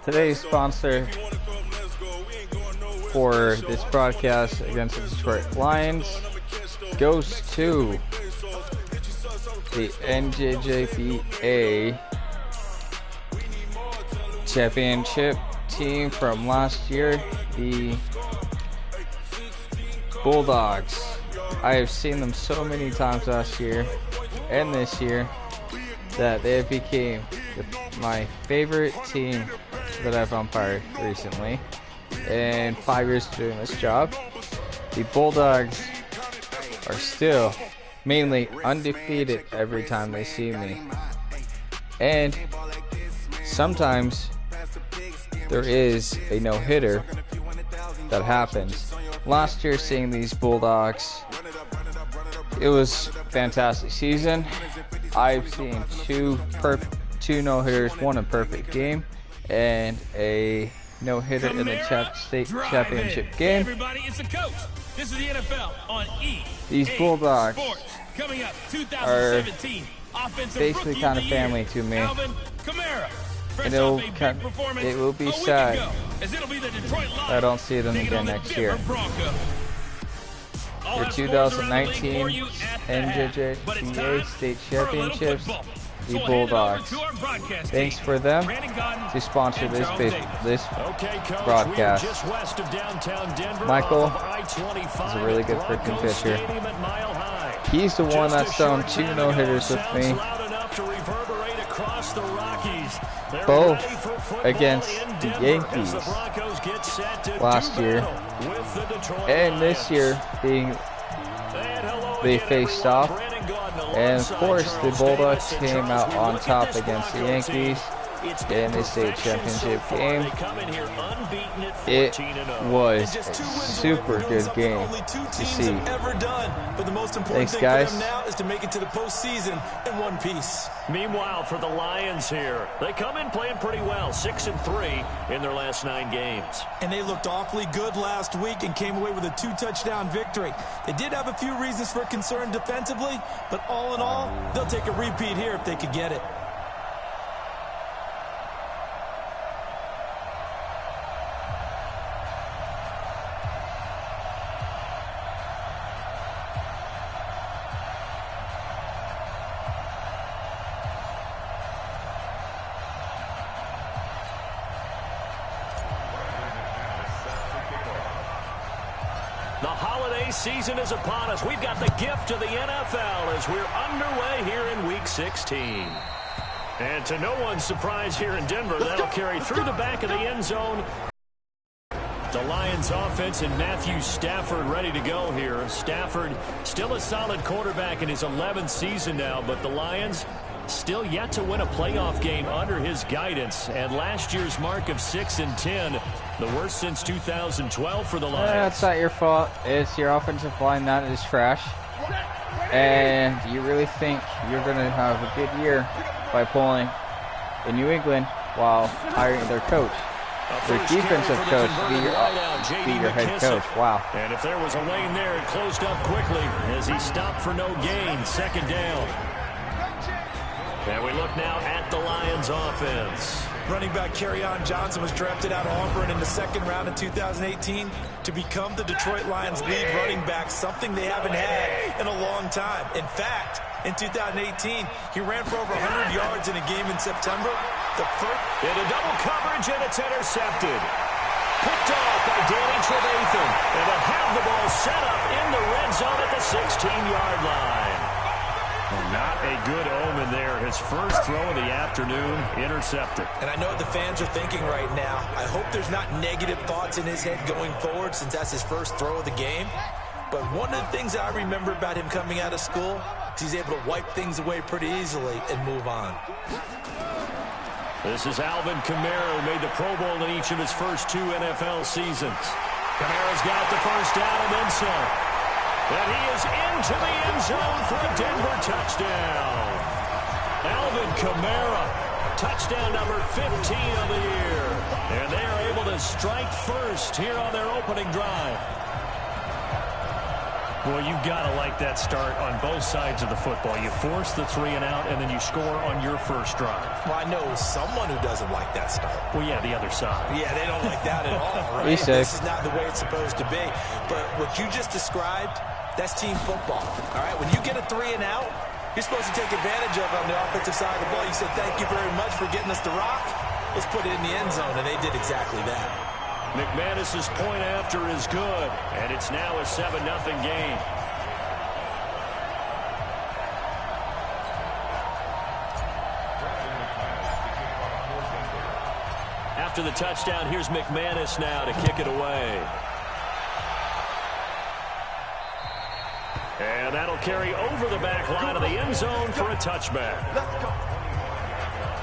Today's sponsor for this broadcast against the Detroit Lions goes to the NJJPA championship team from last year, the Bulldogs. I have seen them so many times last year and this year that they became my favorite team that I've umpired recently. And 5 years doing this job, the Bulldogs are still mainly undefeated every time they see me. And sometimes there is a no-hitter that happens. Last year, seeing these Bulldogs, it was a fantastic season. I've seen two no-hitters, one a perfect game, and a no-hitter in the state championship game. Everybody, it's the coach. This is the NFL on E. These Bulldogs coming up, are basically kind of family to me, and it will be sad that I don't see them again next year. The 2019 NJJPA State Championships, the Bulldogs. Thanks for them to sponsor this broadcast. Michael is a really good freaking pitcher. He's the one that's thrown 2 no-hitters with me, both against the Yankees last year, and this year being they faced off, and of course the Bulldogs came out on top against the Yankees in the state championship game. It was a super good game to see. Thanks, guys. Now is to make it to the postseason in one piece. Meanwhile, for the Lions here, they come in playing pretty well, 6-3 in their last 9 games. And they looked awfully good last week and came away with a 2-touchdown victory. They did have a few reasons for concern defensively, but all in all, they'll take a repeat here if they could get it. The holiday season is upon us. We've got the gift of the NFL as we're underway here in Week 16. And to no one's surprise here in Denver, that'll carry through the back of the end zone. The Lions offense and Matthew Stafford ready to go here. Stafford still a solid quarterback in his 11th season now, but the Lions still yet to win a playoff game under his guidance. And last year's mark of 6-10, the worst since 2012 for the Lions. That's not your fault. It's your offensive line that is trash. And you really think you're going to have a good year by pulling in New England while hiring their coach. Their defensive coach be your head coach. Wow. And if there was a lane there, it closed up quickly as he stopped for no gain. 2nd down. And we look now at the Lions offense. Running back Kerryon Johnson was drafted out of Auburn in the 2nd round in 2018 to become the Detroit Lions lead running back, something they haven't had in a long time. In fact, in 2018, he ran for over 100 yards in a game in September. Into double coverage, and it's intercepted. Picked off by Danny Trevathan. And they'll have the ball set up in the red zone at the 16-yard line. Not a good omen there. His first throw of the afternoon, intercepted. And I know what the fans are thinking right now. I hope there's not negative thoughts in his head going forward since that's his first throw of the game. But one of the things I remember about him coming out of school is he's able to wipe things away pretty easily and move on. This is Alvin Kamara, who made the Pro Bowl in each of his first 2 NFL seasons. Kamara's got the first down and then some. And he is into the end zone for a Denver touchdown. Alvin Kamara, touchdown number 15 of the year. And they are able to strike first here on their opening drive. Well, you've got to like that start on both sides of the football. You force the 3 and out, and then you score on your first drive. Well, I know someone who doesn't like that start. Well, yeah, the other side. Yeah, they don't like that at all, right? Be safe. This is not the way it's supposed to be. But what you just described, that's team football. All right, when you get a 3 and out, you're supposed to take advantage of it on the offensive side of the ball. You say, thank you very much for getting us the rock. Let's put it in the end zone, and they did exactly that. McManus's point after is good, and it's now a 7-0 game. After the touchdown, here's McManus now to kick it away. And that'll carry over the back line of the end zone for a touchback.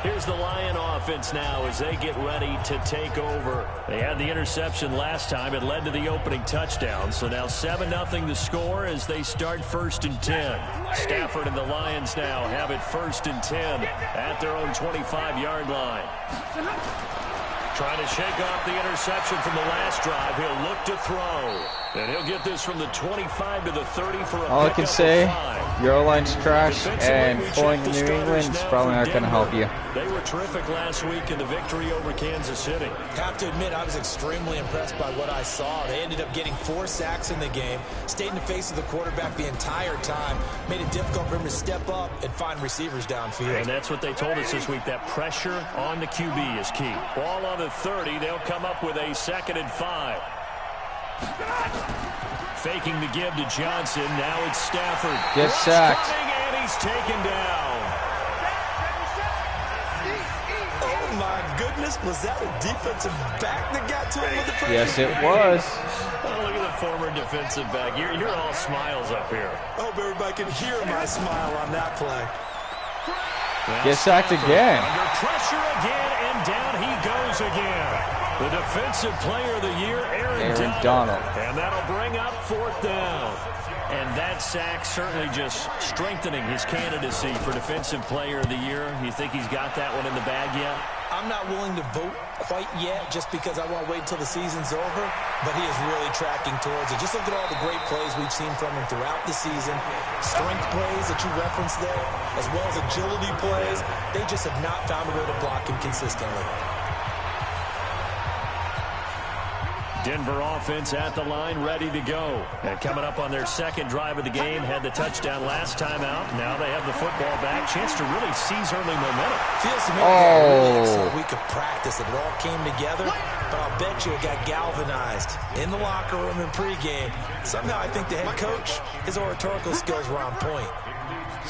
Here's the Lion offense now as they get ready to take over. They had the interception last time. It led to the opening touchdown. So now 7-0 the score as they start 1st and 10. Stafford and the Lions now have it 1st and 10 at their own 25-yard line. Trying to shake off the interception from the last drive. He'll look to throw. And he'll get this from the 25 to the 30 for a All I can say, 5. your O-line's trash, and pulling New England's probably not going to help you. They were terrific last week in the victory over Kansas City. Have to admit, I was extremely impressed by what I saw. They ended up getting 4 sacks in the game, stayed in the face of the quarterback the entire time, made it difficult for him to step up and find receivers downfield. And that's what they told us this week, that pressure on the QB is key. Ball on the 30, they'll come up with a 2nd and 5. Faking the give to Johnson. Now it's Stafford. Gets sacked. And he's taken down. Oh, my goodness. Was that a defensive back that got to him with the pressure? Yes, it was. Oh, look at the former defensive back. You're all smiles up here. I hope everybody can hear my smile on that play. Gets sacked again. Under pressure again, and down he goes again. The defensive player of the year, Aaron Donald. And that'll bring up 4th down. And that sack certainly just strengthening his candidacy for defensive player of the year. You think he's got that one in the bag yet? I'm not willing to vote quite yet just because I want to wait until the season's over, but he is really tracking towards it. Just look at all the great plays we've seen from him throughout the season. Strength plays that you referenced there, as well as agility plays. They just have not found a way to block him consistently. Denver offense at the line, ready to go. And coming up on their 2nd drive of the game, had the touchdown last time out. Now they have the football back. Chance to really seize early momentum. Feels to me like a really excellent week of practice. It all came together, but I'll bet you it got galvanized in the locker room in pregame. Somehow I think the head coach, his oratorical skills were on point.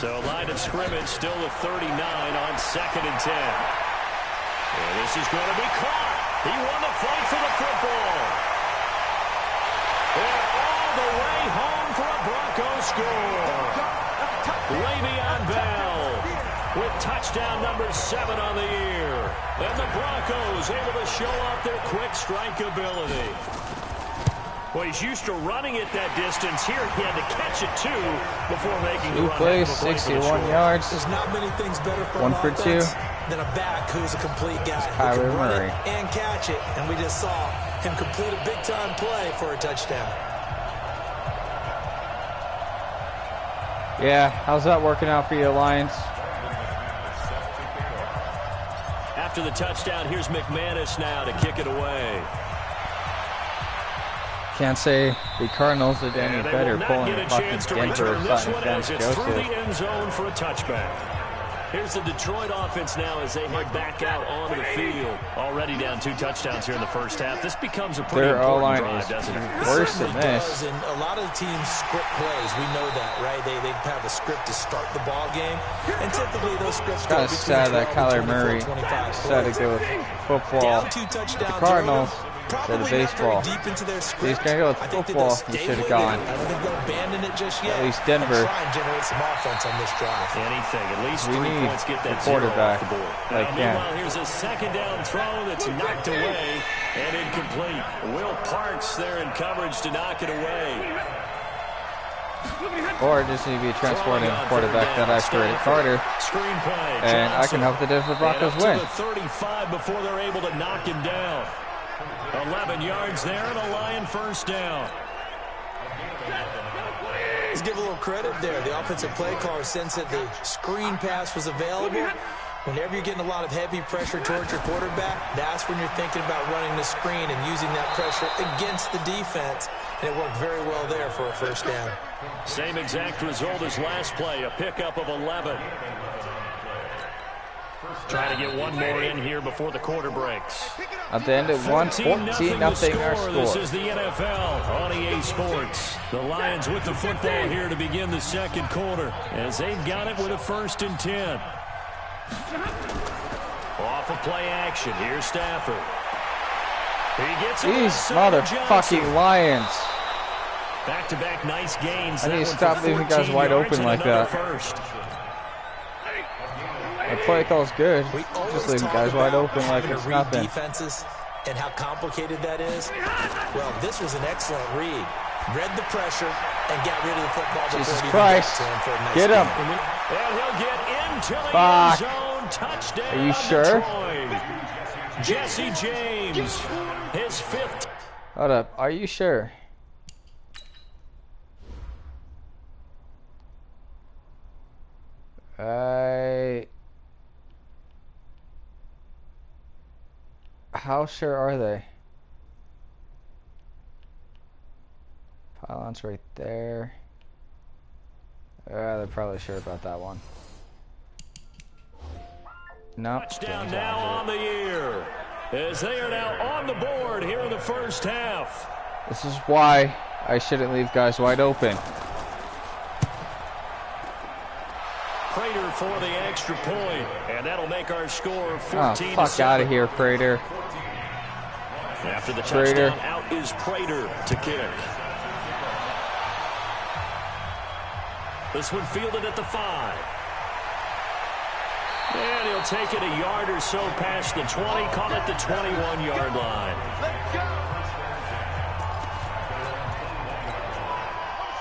So line of scrimmage still with 39 on 2nd and 10. And this is going to be caught. He won the fight for the football. And all the way home for a Bronco score. Le'Veon Bell with touchdown number 7 on the year. And the Broncos able to show off their quick strike ability. Well, he's used to running it that distance. Here he had to catch it, too, before making the run. 2 plays, 61 yards. There's not many things better for 1 for 2. Than a back who's a complete guy who Kyler can run Murray. it and catch it. And we just saw him complete a big-time play for a touchdown. Yeah, how's that working out for you, Lions? After the touchdown, here's McManus now to kick it away. Can't say the Cardinals did any better pulling the fucking Denver aside against It's through the Joseph. end zone for a touchback. Here's the Detroit offense now as they head back out onto the field. Already down 2 touchdowns here in the first half. This becomes a pretty Their important O-line drive, is doesn't it? worse than this. And a lot of the teams script plays. We know that, right? They have a script to start the ball game. And typically those scripts go Kind of between sad that 12 Kyler and Murray 25 decided to go with football. Down 2 touchdowns. The Cardinals Probably instead of baseball. not very deep into their script. He's going to go with I think that football. they'll He stay should have with gone. it. I don't think they'll abandon it just yet. At least Denver. And try and generate some offense on this drive. Anything. At least We 3 need points. Get that the quarterback. 0 off the board. Like, Now, yeah. meanwhile, here's a 2nd down throw that's knocked away and incomplete. Will Parks there in coverage to knock it away. Or just need to be a transporting quarterback that accurate at Carter. Screenplay. And I can help the Denver Broncos win. win. To the 35 before they're able to knock him down. 11 yards there and a Lion 1st down. Let's give a little credit there. The offensive play caller sensed that the screen pass was available. Whenever you're getting a lot of heavy pressure towards your quarterback, that's when you're thinking about running the screen and using that pressure against the defense. And it worked very well there for a first down. Same exact result as last play, a pickup of 11. Trying to get one more in here before the quarter breaks. At the end of 14-0 our score. This is the NFL on EA Sports. The Lions with the football here to begin the second quarter as they've got it with a 1st and 10. Off of play action. Here's Stafford. He gets it. These motherfucking Lions. Back-to-back nice gains. I need to stop leaving guys wide open like that. The play call's good. Just leaving guys wide open like it's nothing. Defenses and how complicated that is. Well, this was an excellent read. Read the pressure and got rid of the football before Jesus he Christ. got to him for a nice Get him. And he'll get into the Fuck. end zone. Touchdown. Are you sure? Detroit. Jesse James, his 5th. Hold up. Are you sure? How sure are they? Pylon's right there. They're probably sure about that one. Nope. Touchdown now on the year. As they are now on the board here in the first half. This is why I shouldn't leave guys wide open. Prater for the extra point, and that'll make our score 14-7. Oh, fuck out of here, Prater. After the touchdown, out is Prater to kick. This one fielded at the 5. And he'll take it a yard or so past the 20, call it the 21-yard line.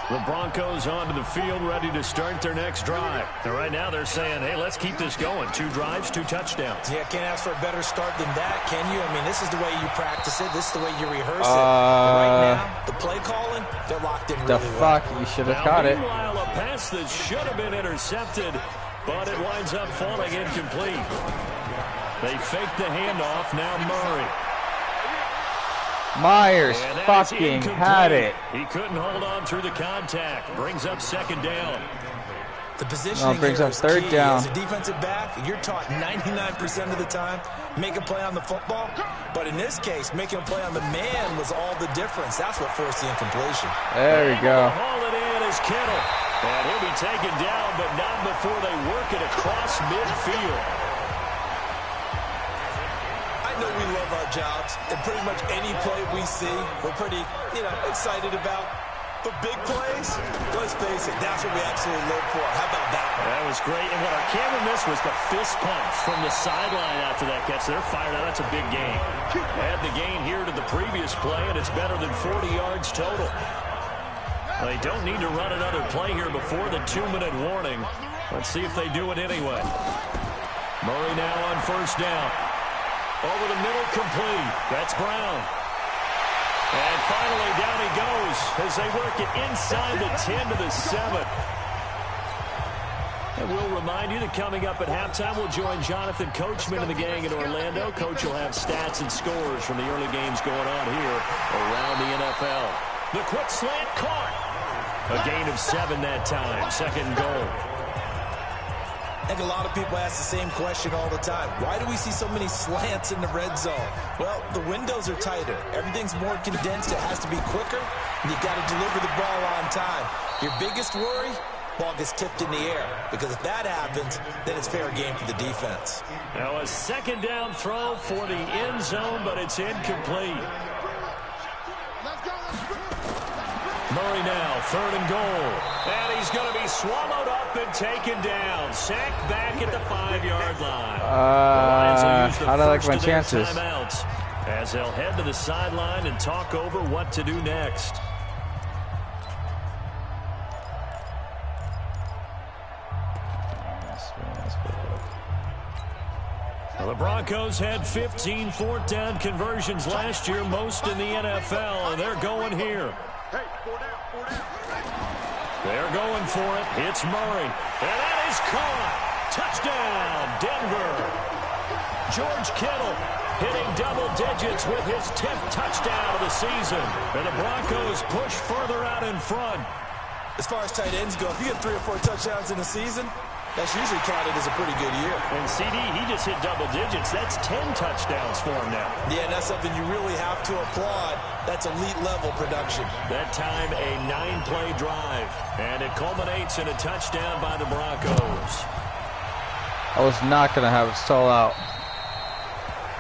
The Broncos onto the field, ready to start their next drive. And right now they're saying, hey, let's keep this going. 2 drives, 2 touchdowns. Yeah, can't ask for a better start than that, can you? I mean, this is the way you practice it. This is the way you rehearse it. Right now, the play calling, they're locked in really well. The fuck? You should have caught it. Meanwhile, a pass that should have been intercepted, but it winds up falling incomplete. They fake the handoff. Now Murray. Myers fucking had it. He couldn't hold on through the contact. Brings up 2nd down. The positioning brings here up is 3rd key. down. As a defensive back, you're taught 99% of the time, make a play on the football. But in this case, making a play on the man was all the difference. That's what forced the incompletion. There we go. Haul it in is Kittle. And he'll be taken down, but not before they work it across midfield. I know we love our jobs, and pretty much any play we see, we're pretty, excited about. But big plays, let's face it, that's what we absolutely live for. How about that one? That was great, and what our camera missed was the fist pump from the sideline after that catch. They're fired out. That's a big gain. Add the gain here to the previous play, and it's better than 40 yards total. They don't need to run another play here before the 2-minute warning. Let's see if they do it anyway. Murray now on 1st down. Over the middle, complete. That's Brown. And finally, down he goes as they work it inside the 10 to the 7. And we'll remind you that coming up at halftime, we'll join Jonathan Coachman and the gang in Orlando. Coach will have stats and scores from the early games going on here around the NFL. The quick slant caught. A gain of 7 that time. 2nd goal. I think a lot of people ask the same question all the time. Why do we see so many slants in the red zone? Well, the windows are tighter. Everything's more condensed. It has to be quicker, and you've got to deliver the ball on time. Your biggest worry? Ball gets tipped in the air, because if that happens, then it's fair game for the defense. Now a 2nd down throw for the end zone, but it's incomplete. Murray now, 3rd and goal. And he's going to be swallowed up and taken down. Sacked back at the 5-yard line. How do I like my chances? Timeouts as they'll head to the sideline and talk over what to do next. Well, the Broncos had 15 4th down conversions last year, most in the NFL, and they're going here. They're going for it. It's Murray. And that is caught. Touchdown, Denver. George Kittle hitting double digits with his 10th touchdown of the season. And the Broncos push further out in front. As far as tight ends go, if you get 3 or 4 touchdowns in a season, that's usually counted as a pretty good year. And CD, he just hit double digits. That's 10 touchdowns for him now. Yeah, and that's something you really have to applaud. That's elite-level production. That time, a 9-play drive. And it culminates in a touchdown by the Broncos. I was not going to have it stall out.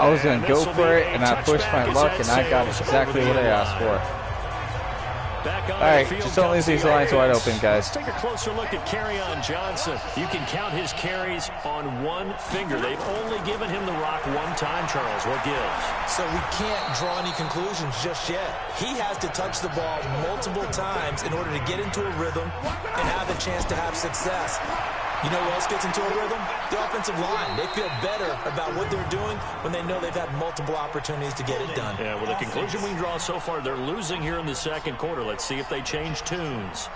I was going to go for it, and I pushed my luck, and I got exactly what I asked for. All right, just don't leave these lines wide open, guys. Let's take a closer look at Kerryon Johnson. You can count his carries on one finger. They've only given him the rock one time, Charles. What gives? So we can't draw any conclusions just yet. He has to touch the ball multiple times in order to get into a rhythm and have a chance to have success. You know who else gets into a rhythm? The offensive line. They feel better about what they're doing when they know they've had multiple opportunities to get it done. Yeah, well, the conclusion we draw so far, they're losing here in the second quarter. Let's see if they change tunes.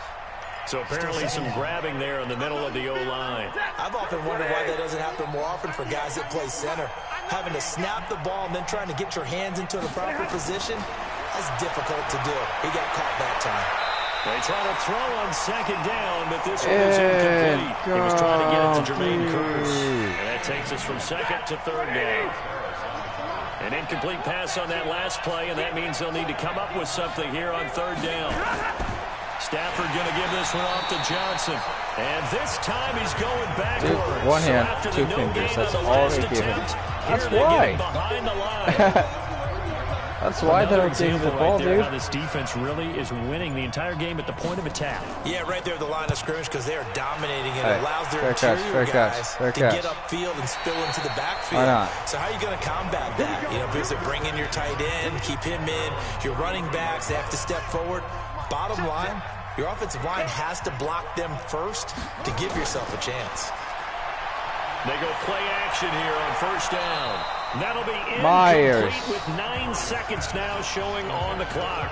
So apparently some grabbing there in the middle of the O-line. I've often wondered why that doesn't happen more often for guys that play center. Having to snap the ball and then trying to get your hands into the proper position, that's difficult to do. He got caught that time. They try to throw on second down, but this one is incomplete. He was trying to get it to Jermaine Kearse. And that takes us from second to third down. An incomplete pass on that last play, and that means they'll need to come up with something here on third down. Stafford going to give this one off to Johnson. And this time he's going backwards. Dude, one hand, so 2 fingers. That's all they give him. That's why. Behind the line. That's why they don't give the ball, dude. How this defense really is winning the entire game at the point of attack. Yeah, right there at the line of scrimmage because they are dominating and Hey, allows their fair interior catch, guys fair to catch. get upfield and spill into the backfield. Why not? So how are you going to combat that? You know, because they bring in your tight end, keep him in. Your running backs, they have to step forward. Bottom line, your offensive line has to block them first to give yourself a chance. They go play action here on first down. That'll be incomplete Myers with 9 seconds now showing on the clock.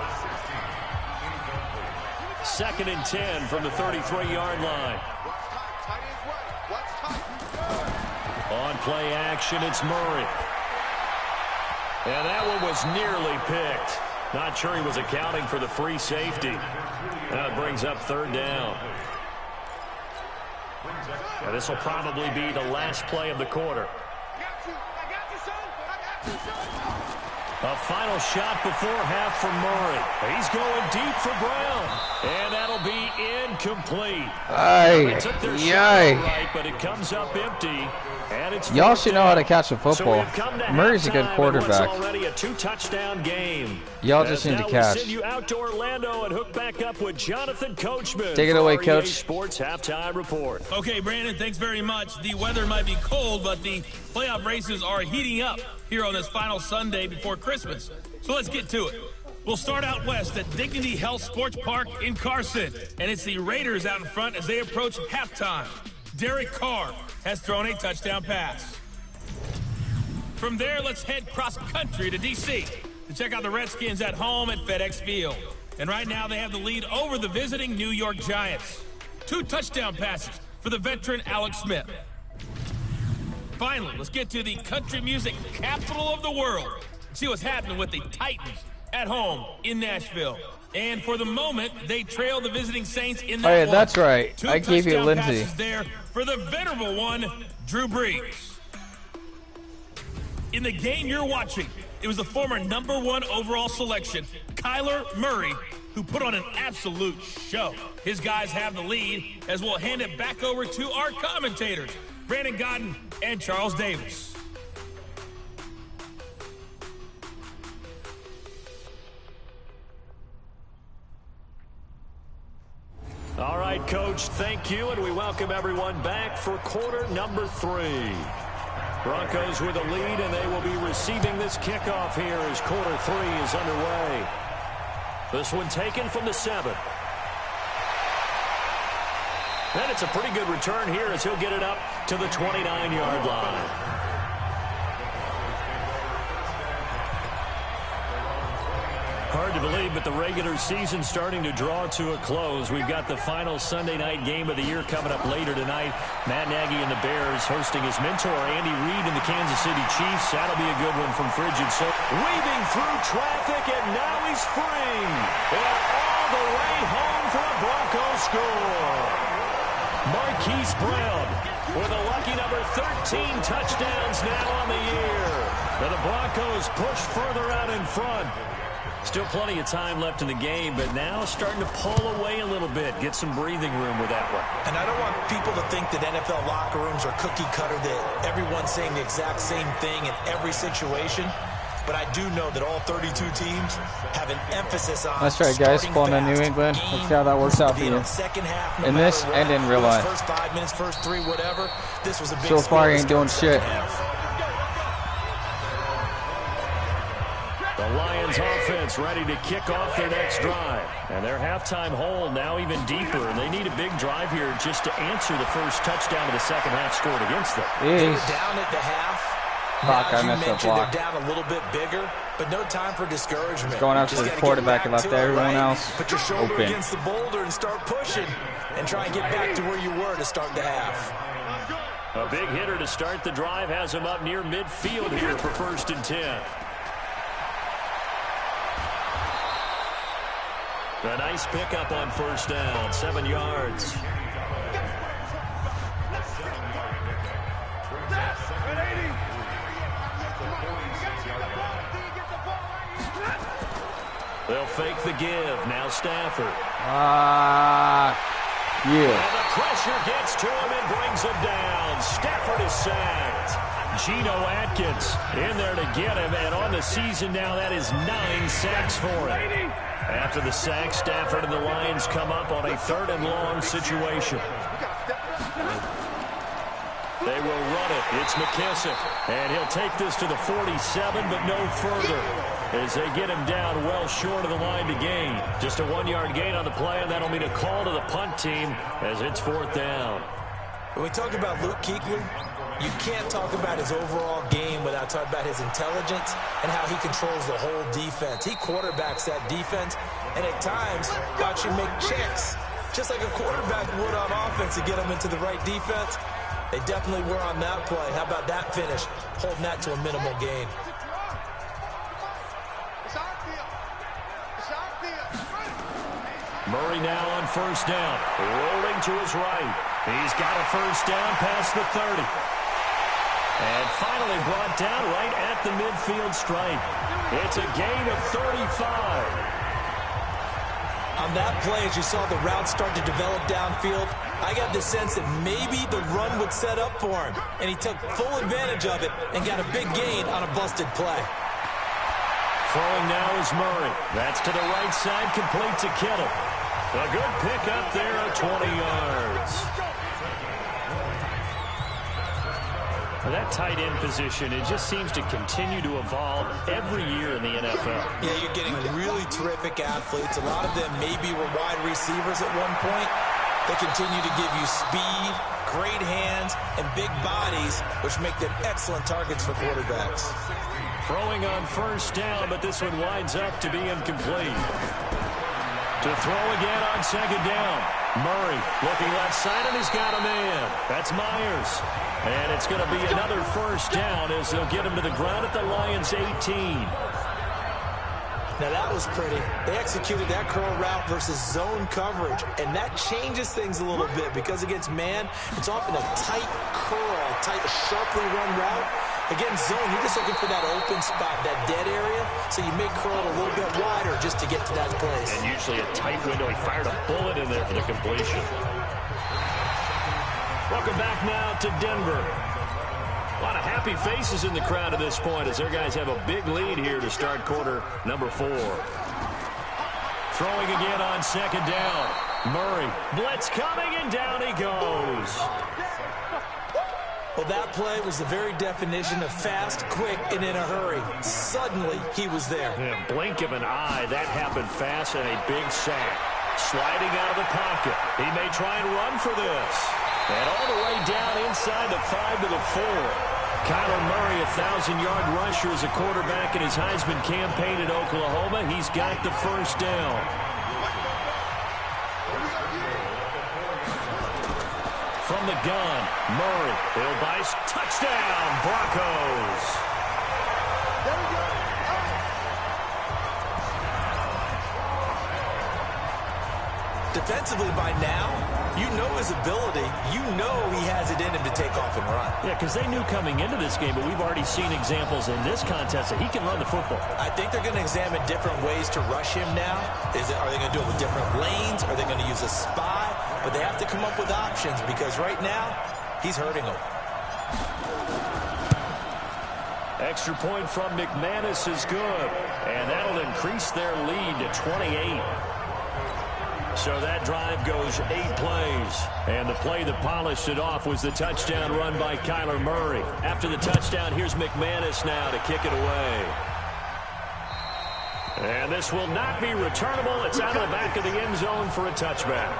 2nd and 10 from the 33-yard line. On play action, it's Murray. And that one was nearly picked. Not sure he was accounting for the free safety. That brings up third down. Now this will probably be the last play of the quarter. A final shot before half from Murray. He's going deep for Brown. And that'll be incomplete. They took their shot all right, but it comes up empty. And it's y'all should know how to catch a so football. Murray's a good quarterback. Already a 2-touchdown game. Y'all just need to catch. We'll send you out to Orlando and hook back up with Jonathan Coachman. Take it away, for Coach. EA Sports Halftime Report. Okay, Brandon, thanks very much. The weather might be cold, but the playoff races are heating up here on this final Sunday before Christmas. So let's get to it. We'll start out west at Dignity Health Sports Park in Carson. And it's the Raiders out in front as they approach halftime. Derek Carr has thrown a touchdown pass. From there, let's head cross-country to D.C. to check out the Redskins at home at FedEx Field. And right now, they have the lead over the visiting New York Giants. 2 touchdown passes for the veteran Alex Smith. Finally, let's get to the country music capital of the world. See what's happening with the Titans at home in Nashville. And for the moment, they trail the visiting Saints in that Oh, yeah, one. that's right. 2 I gave you touchdown Lindsey. passes there for the venerable one, Drew Brees. In the game you're watching, it was the former #1 overall selection, Kyler Murray, who put on an absolute show. His guys have the lead as we'll hand it back over to our commentators, Brandon Godden and Charles Davis. All right, Coach, thank you, and we welcome everyone back for quarter number 3. Broncos with a lead, and they will be receiving this kickoff here as quarter 3 is underway. This one taken from the 7. And it's a pretty good return here as he'll get it up to the 29-yard line. Hard to believe, but the regular season starting to draw to a close. We've got the final Sunday night game of the year coming up later tonight. Matt Nagy and the Bears hosting his mentor, Andy Reid, and the Kansas City Chiefs. That'll be a good one from Frigid. So weaving through traffic, and now he's free. And all the way home for a Bronco score. Marquise Brown with a lucky number 13 touchdowns now on the year. Now the Broncos push further out in front. Still plenty of time left in the game, but now starting to pull away a little bit, get some breathing room with that one. And I don't want people to think that NFL locker rooms are cookie cutter, that everyone's saying the exact same thing in every situation. But I do know that all 32 teams have an emphasis on. That's right, guys. Pulling to New England. Let's see how that works out for you. In this and in real life. First 5 minutes, first 3, whatever. This was a big so far, he ain't doing shit. The Lions offense ready to kick off their next drive. And their halftime hole now even deeper. And they need a big drive here just to answer the first touchdown of the second half scored against them. They were down at the half. Block, now, I messed up block. They're down a little bit bigger, but no time for discouragement. It's going after the quarterback and left everyone else Put your shoulder open. against the boulder and start pushing and try and get back to where you were to start the half. A big hitter to start the drive has him up near midfield here for 1st and 10. A nice pickup on 1st down, 7 yards. They'll fake the give. Now Stafford. Yeah. And the pressure gets to him and brings him down. Stafford is sacked. Geno Atkins in there to get him. And on the season now, that is 9 sacks for him. After the sack, Stafford and the Lions come up on a 3rd and long situation. They will run it. It's McKissick. And he'll take this to the 47, but no further, as they get him down well short of the line to gain. Just a 1-yard gain on the play, and that'll mean a call to the punt team as it's 4th down. When we talk about Luke Kuechly, you can't talk about his overall game without talking about his intelligence and how he controls the whole defense. He quarterbacks that defense, and at times, watch him make checks, just like a quarterback would on offense to get him into the right defense. They definitely were on that play. How about that finish? Holding that to a minimal gain. Murray now on 1st down. Rolling to his right. He's got a 1st down past the 30. And finally brought down right at the midfield stripe. It's a gain of 35. On that play, as you saw the route start to develop downfield, I got the sense that maybe the run would set up for him. And he took full advantage of it and got a big gain on a busted play. Throwing now is Murray. That's to the right side, complete to Kittle. A good pick up there at 20 yards. For that tight end position, it just seems to continue to evolve every year in the NFL. Yeah, you're getting really terrific athletes. A lot of them maybe were wide receivers at one point. They continue to give you speed, great hands, and big bodies, which make them excellent targets for quarterbacks. Throwing on 1st down, but this one winds up to be incomplete. To throw again on 2nd down. Murray looking left side, and he's got a man. That's Myers. And it's going to be another 1st down as they'll get him to the ground at the Lions' 18. Now that was pretty. They executed that curl route versus zone coverage, and that changes things a little bit because against man, it's often a tight curl, tight, sharply run route. Against zone, you're just looking for that open spot, that dead area, so you may curl it a little bit wider just to get to that place. And usually a tight window. He fired a bullet in there for the completion. Welcome back now to Denver. A lot of happy faces in the crowd at this point as their guys have a big lead here to start quarter number 4. Throwing again on 2nd down. Murray, blitz coming, and down he goes. Well, that play was the very definition of fast, quick, and in a hurry. Suddenly, he was there. In a blink of an eye, that happened fast, and a big sack. Sliding out of the pocket. He may try and run for this. And all the way down inside the 5 to the 4. Kyler Murray, 1,000-yard rusher as a quarterback in his Heisman campaign at Oklahoma. He's got the first down. From the gun, Murray, Bill Bice, touchdown, Broncos. Defensively by now, you know his ability. You know he has it in him to take off and run. Yeah, because they knew coming into this game, but we've already seen examples in this contest that he can run the football. I think they're going to examine different ways to rush him now. Are they going to do it with different lanes? Are they going to use a spy? But they have to come up with options because right now, he's hurting them. Extra point from McManus is good, and that'll increase their lead to 28. So that drive goes 8 plays, and the play that polished it off was the touchdown run by Kyler Murray. After the touchdown, here's McManus now to kick it away. And this will not be returnable. It's out of the back of the end zone for a touchback.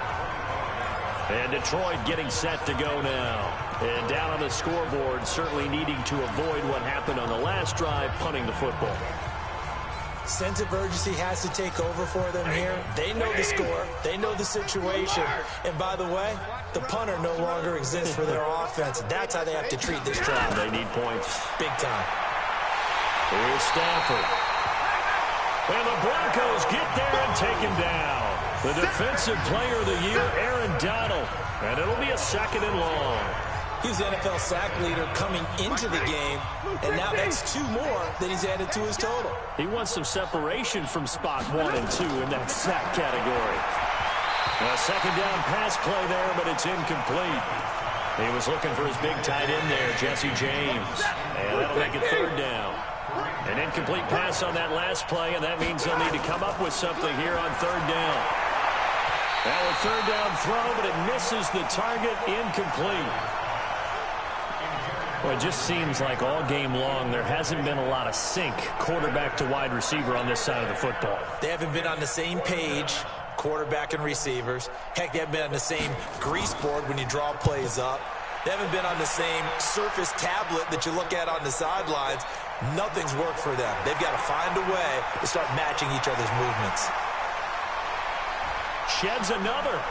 And Detroit getting set to go now. And down on the scoreboard, certainly needing to avoid what happened on the last drive, punting the football. Sense of urgency has to take over for them here. They know the score. They know the situation. And by the way, the punter no longer exists for their offense. That's how they have to treat this drive. They need points. Big time. Here's Stafford. And the Broncos get there and take him down. The defensive player of the year, Aaron Donald. And it'll be a 2nd and long. He's the NFL sack leader coming into the game, and now that's 2 more that he's added to his total. He wants some separation from spot 1 and 2 in that sack category. A 2nd down pass play there, but it's incomplete. He was looking for his big tight end there, Jesse James. And that'll make it 3rd down. An incomplete pass on that last play, and that means they'll need to come up with something here on 3rd down. Now a 3rd down throw, but it misses the target, incomplete. Well, it just seems like all game long there hasn't been a lot of sync quarterback to wide receiver on this side of the football. They haven't been on the same page, quarterback and receivers. Heck, they haven't been on the same grease board when you draw plays up. They haven't been on the same surface tablet that you look at on the sidelines. Nothing's worked for them. They've got to find a way to start matching each other's movements. Sheds another.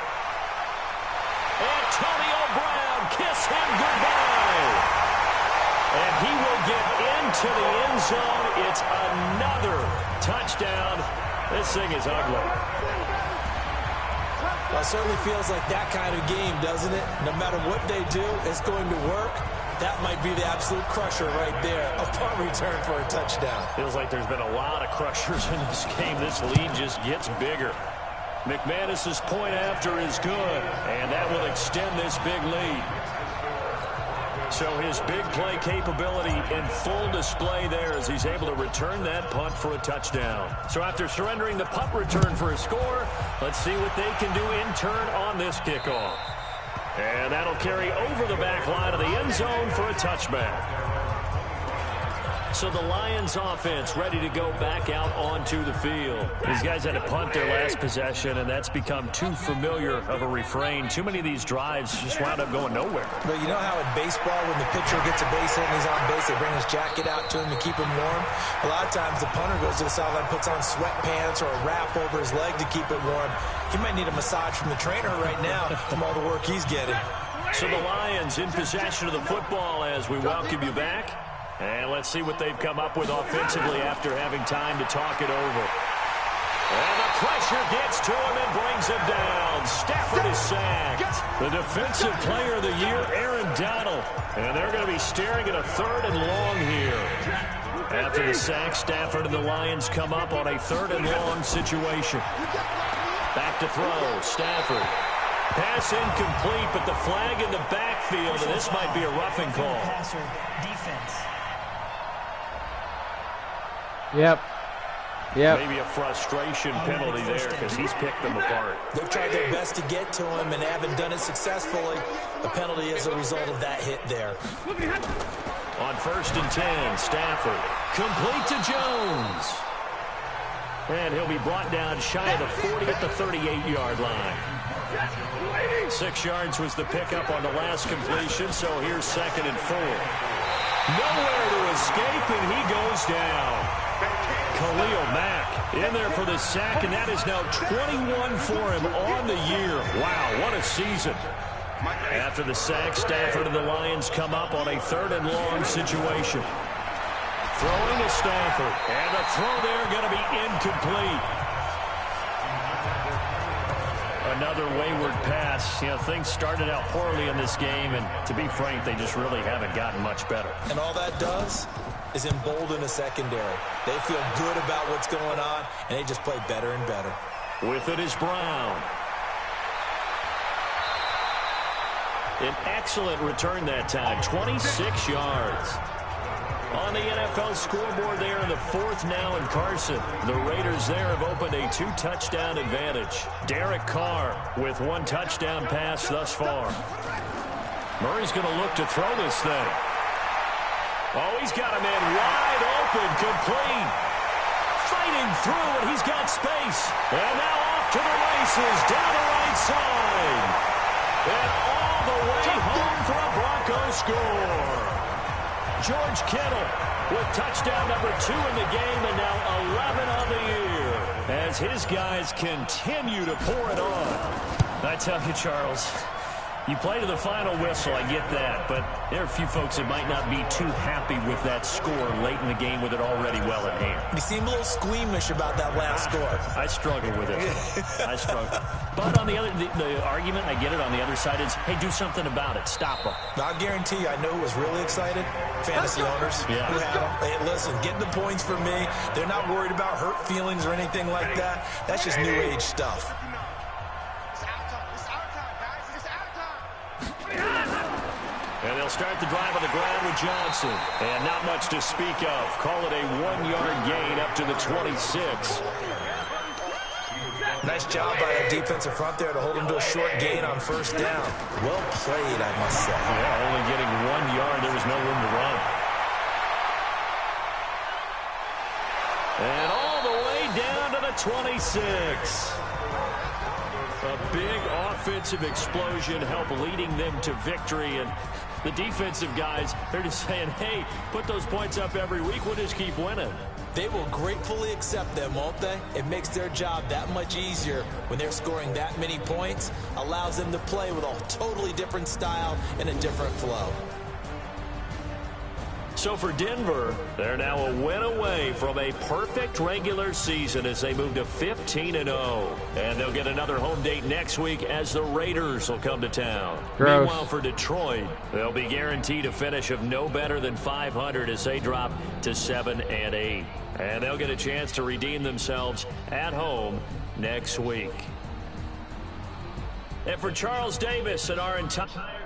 Antonio Brown, kiss him goodbye. And he will get into the end zone. It's another touchdown. This thing is ugly. Well, it certainly feels like that kind of game, doesn't it? No matter what they do, it's going to work. That might be the absolute crusher right there. A punt return for a touchdown. Feels like there's been a lot of crushers in this game. This lead just gets bigger. McManus's point after is good, and that will extend this big lead. So his big play capability in full display there as he's able to return that punt for a touchdown. So after surrendering the punt return for a score, let's see what they can do in turn on this kickoff. And that'll carry over the back line of the end zone for a touchback. So the Lions offense ready to go back out onto the field. These guys had to punt their last possession, and that's become too familiar of a refrain. Too many of these drives just wound up going nowhere. But you know how in baseball, when the pitcher gets a base hit and he's on base, they bring his jacket out to him to keep him warm? A lot of times the punter goes to the sideline, puts on sweatpants or a wrap over his leg to keep it warm. He might need a massage from the trainer right now from all the work he's getting. So the Lions in possession of the football as we welcome you back. And let's see what they've come up with offensively after having time to talk it over. And the pressure gets to him and brings him down. Stafford is sacked. The defensive player of the year, Aaron Donald. And they're going to be staring at a 3rd and long here. After the sack, Stafford and the Lions come up on a 3rd and long situation. Back to throw, Stafford. Pass incomplete, but the flag in the backfield, and this might be a roughing call. Yep. Maybe a frustration penalty there because he's picked them apart. They've tried their best to get to him and haven't done it successfully. The penalty is a result of that hit there. On 1st and 10, Stafford. Complete to Jones. And he'll be brought down shy of the 40 at the 38-yard line. 6 yards was the pickup on the last completion, so here's 2nd and 4. Nowhere to escape, and he goes down. Khalil Mack in there for the sack, and that is now 21 for him on the year. Wow, what a season. After the sack, Stafford and the Lions come up on a 3rd and long situation. Throwing to Stafford, and the throw there going to be incomplete. Another wayward pass. You know, things started out poorly in this game, and to be frank, they just really haven't gotten much better. And all that does is embolden a secondary. They feel good about what's going on, and they just play better and better. With it is Brown. An excellent return that time, 26 yards. On the NFL scoreboard there in the 4th now in Carson. The Raiders there have opened a 2-touchdown advantage. Derek Carr with 1 touchdown pass thus far. Murray's going to look to throw this thing. Oh, he's got a man wide open, complete. Fighting through, and he's got space. And now off to the races, down the right side. And all the way home for a Bronco score. George Kittle with touchdown number 2 in the game, and now 11 on the year as his guys continue to pour it on. I tell you, Charles, you play to the final whistle, I get that, but there are a few folks that might not be too happy with that score late in the game with it already well at hand. You seem a little squeamish about that last score. I struggle with it. I struggle. But on the other, the argument, I get it, on the other side is, hey, do something about it. Stop them. I'll guarantee you, I know who was really excited. Fantasy owners who had them. Hey, listen, getting the points for me. They're not worried about hurt feelings or anything like that. That's just new age stuff. And they'll start the drive on the ground with Johnson. And not much to speak of. Call it a 1-yard gain up to the 26. Nice job by that defensive front there to hold him to a short gain on 1st down. Well played, I must say. Yeah, only getting 1 yard. There was no room to run. And all the way down to the 26. A big offensive explosion helped leading them to victory. And the defensive guys, they're just saying, hey, put those points up every week. We'll just keep winning. They will gratefully accept them, won't they? It makes their job that much easier when they're scoring that many points. Allows them to play with a totally different style and a different flow. So for Denver, they're now a win away from a perfect regular season as they move to 15-0. And they'll get another home date next week as the Raiders will come to town. Gross. Meanwhile, for Detroit, they'll be guaranteed a finish of no better than 500 as they drop to 7-8. And they'll get a chance to redeem themselves at home next week. And for Charles Davis and our entire